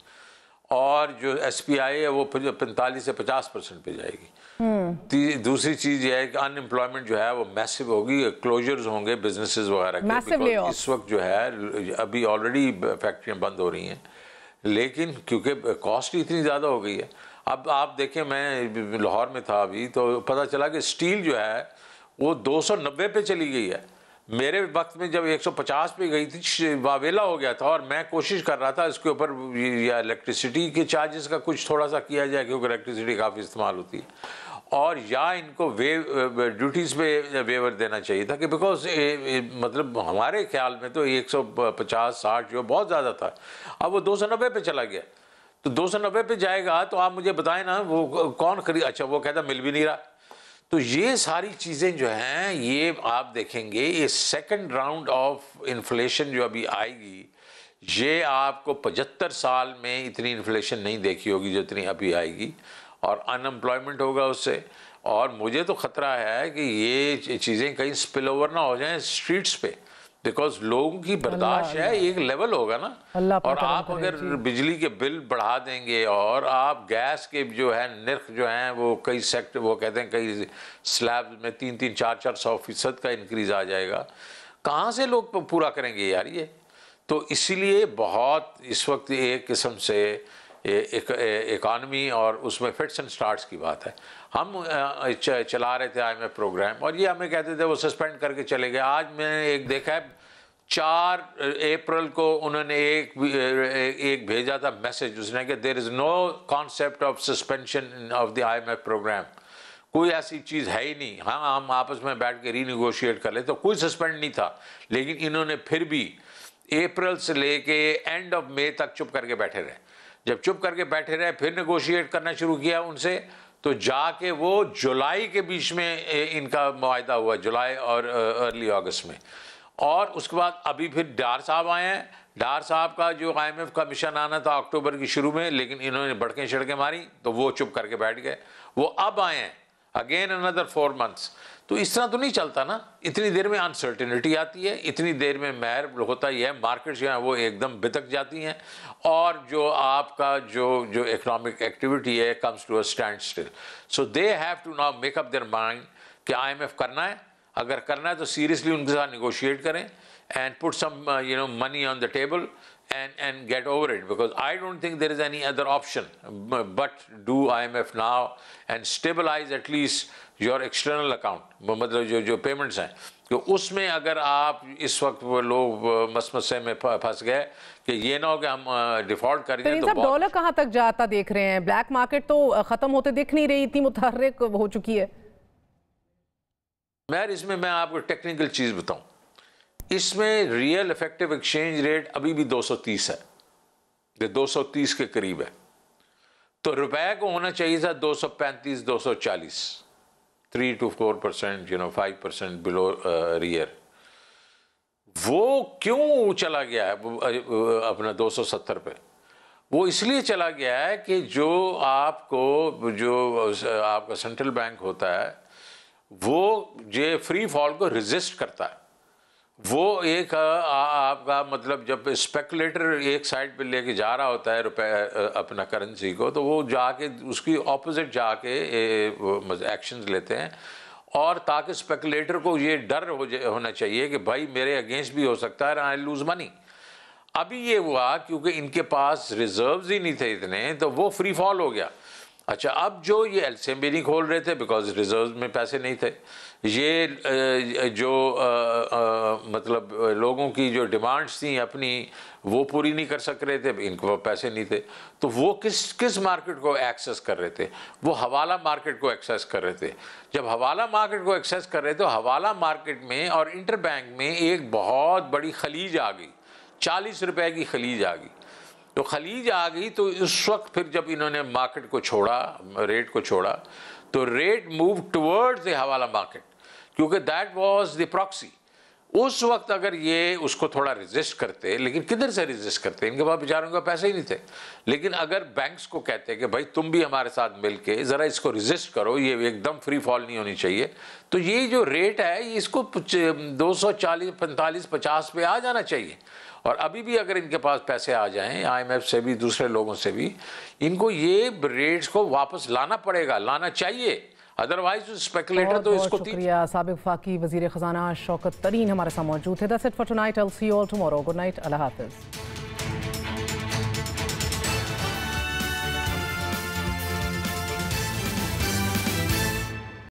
اور جو ایس پی آئی ہے وہ 45 سے 50% پہ جائے گی. دوسری چیز یہ ہے کہ ان امپلائمنٹ جو ہے وہ میسو ہوگی، کلوجرز ہوں گے بزنسز وغیرہ کے. اس وقت جو ہے ابھی آلریڈی فیکٹریاں بند ہو رہی ہیں، لیکن کیونکہ کاسٹ اتنی زیادہ ہو گئی ہے. اب آپ دیکھیں، میں لاہور میں تھا ابھی تو پتہ چلا کہ سٹیل جو ہے وہ 290 پہ چلی گئی ہے. میرے وقت میں جب 150 پہ گئی تھی واویلا ہو گیا تھا، اور میں کوشش کر رہا تھا اس کے اوپر یا الیکٹریسٹی کے چارجز کا کچھ تھوڑا سا کیا جائے، کیونکہ الیکٹریسٹی کافی استعمال ہوتی ہے، اور یا ان کو ڈیوٹیز پہ ویور دینا چاہیے تھا، کہ بیکاز مطلب ہمارے خیال میں تو 150-60 جو بہت زیادہ تھا، اب وہ 290 پہ چلا گیا. تو 290 پہ جائے گا تو آپ مجھے بتائیں نا وہ کون خرید. اچھا وہ کہتا مل بھی نہیں رہا. تو یہ ساری چیزیں جو ہیں یہ آپ دیکھیں گے، یہ سیکنڈ راؤنڈ آف انفلیشن جو ابھی آئے گی، یہ آپ کو 75 سال میں اتنی انفلیشن نہیں دیکھی ہوگی جو اتنی ابھی آئے گی. اور ان امپلائمنٹ ہوگا اس سے. اور مجھے تو خطرہ ہے کہ یہ چیزیں کہیں سپل اوور نہ ہو جائیں اسٹریٹس پہ, بیکاز لوگوں کی برداشت ہے ایک لیول ہوگا نا. اور آپ اگر بجلی کے بل بڑھا دیں گے اور آپ گیس کے جو ہے نرخ جو ہیں وہ کئی سیکٹر, وہ کہتے ہیں کئی سلیب میں 300-400% کا انکریز آ جائے گا, کہاں سے لوگ پورا کریں گے یار یہ. تو اسی لیے بہت اس وقت ایک قسم سے اکانومی اور اس میں فٹس اینڈ سٹارٹس کی بات ہے. ہم چلا رہے تھے آئی ایم ایف پروگرام اور یہ ہمیں کہتے تھے وہ سسپینڈ کر کے چلے گئے. آج میں نے ایک دیکھا ہے 4 اپریل کو انہوں نے ایک بھیجا تھا میسج, اس نے کہ there is no concept of suspension of the I M F program, کوئی ایسی چیز ہے ہی نہیں. ہاں ہم آپس میں بیٹھ کے ری نیگوشیٹ کر لیں, تو کوئی سسپینڈ نہیں تھا. لیکن انہوں نے پھر بھی اپریل سے لے کے اینڈ آف مئی تک چپ کر کے بیٹھے رہے. جب چپ کر کے بیٹھے رہے پھر نیگوشیٹ کرنا شروع کیا ان سے, تو جا کے وہ جولائی کے بیچ میں ان کا معاہدہ ہوا, جولائی اور ارلی اگست میں. اور اس کے بعد ابھی پھر ڈار صاحب آئے ہیں. ڈار صاحب کا جو آئی ایم ایف کا مشن آنا تھا اکتوبر کی شروع میں, لیکن انہوں نے بڑکیں چھڑکیں ماری تو وہ چپ کر کے بیٹھ گئے. وہ اب آئے ہیں اگین another 4 months. تو اس طرح تو نہیں چلتا نا. اتنی دیر میں انسرٹینٹی آتی ہے, اتنی دیر میں مہر ہوتا ہی ہے, مارکیٹ جو ہیں وہ ایک دم بتک جاتی ہیں, اور جو آپ کا جو اکنامک ایکٹیویٹی ہے comes to a standstill. So they have to now make up their mind کہ آئی ایم ایف کرنا ہے. اگر کرنا ہے تو سیریسلی ان کے ساتھ نیگوشیٹ کریں and put some money on the table and get over it, because I don't think there is any other option but do IMF now and stabilize at least your external account, مطلب جو payments ہیں, کہ اس میں اگر آپ اس وقت وہ لوگ مسمسے میں پھنس گئے کہ یہ نہ ہو کہ ہم ڈیفالٹ کر دیں. تو ڈالر کہاں تک جاتا دیکھ رہے ہیں؟ بلیک مارکیٹ تو ختم ہوتے دکھ نہیں رہی, اتنی متحرک ہو چکی ہے. اس میں آپ کو ٹیکنیکل چیز بتاؤں, اس میں ریئل افیکٹو ایکسچینج ریٹ ابھی بھی 230 ہے, 230 کے قریب ہے. تو روپے کو ہونا چاہیے تھا 235 240, 3 to 4%, 5% بلو ریئر. وہ کیوں چلا گیا ہے اپنا 270 پہ؟ وہ اس لیے چلا گیا ہے کہ جو آپ کا سینٹرل بینک ہوتا ہے وہ یہ فری فال کو ریزسٹ کرتا ہے. وہ ایک آپ کا مطلب جب اسپیکولیٹر ایک سائڈ پہ لے کے جا رہا ہوتا ہے روپے اپنا کرنسی کو, تو وہ جا کے اس کی اپوزٹ جا کے ایکشنز لیتے ہیں, اور تاکہ اسپیکولیٹر کو یہ ڈر ہونا چاہیے کہ بھائی میرے اگینسٹ بھی ہو سکتا ہے, آئی لوز منی. ابھی یہ ہوا کیونکہ ان کے پاس ریزروز ہی نہیں تھے اتنے, تو وہ فری فال ہو گیا. اچھا, اب جو یہ ایل سی ایم بھی نہیں کھول رہے تھے بیکاز ریزروز میں پیسے نہیں تھے, یہ جو مطلب لوگوں کی جو ڈیمانڈس تھیں اپنی وہ پوری نہیں کر سک رہے تھے, ان کو پیسے نہیں تھے, تو وہ کس مارکیٹ کو ایکسیس کر رہے تھے؟ وہ حوالہ مارکیٹ کو ایکسیس کر رہے تھے. جب حوالہ مارکیٹ کو ایکسیس کر رہے تھے تو حوالہ مارکیٹ میں اور انٹر بینک میں ایک بہت بڑی خلیج آ گئی, 40 روپے کی خلیج آ گئی. تو خلیج آ گئی تو اس وقت پھر جب انہوں نے مارکیٹ کو چھوڑا, ریٹ کو چھوڑا, تو ریٹ موو ٹورڈز دی حوالہ مارکیٹ, کیونکہ دیٹ واز دی پراکسی. اس وقت اگر یہ اس کو تھوڑا ریزسٹ کرتے, لیکن کدھر سے ریزسٹ کرتے, ان کے پاس بیچاروں کے پیسے ہی نہیں تھے. لیکن اگر بینکس کو کہتے کہ بھائی تم بھی ہمارے ساتھ مل کے ذرا اس کو ریزسٹ کرو, یہ ایک دم فری فال نہیں ہونی چاہیے, تو یہ جو ریٹ ہے اس کو 240 45 50 پہ آ جانا چاہیے. اور ابھی بھی اگر ان کے پاس پیسے آ جائیں آئی ایم ایف سے بھی دوسرے لوگوں سے بھی, ان کو یہ ریٹس کو واپس لانا پڑے گا, لانا چاہیے, ادروائز اسپیکولیٹر تو اس کو. شکریہ. سابق وفاقی وزیر خزانہ شوکت ترین ہمارے ساتھ موجود ہے. That's it for tonight. I'll see you all tomorrow. Good night. اللہ حافظ.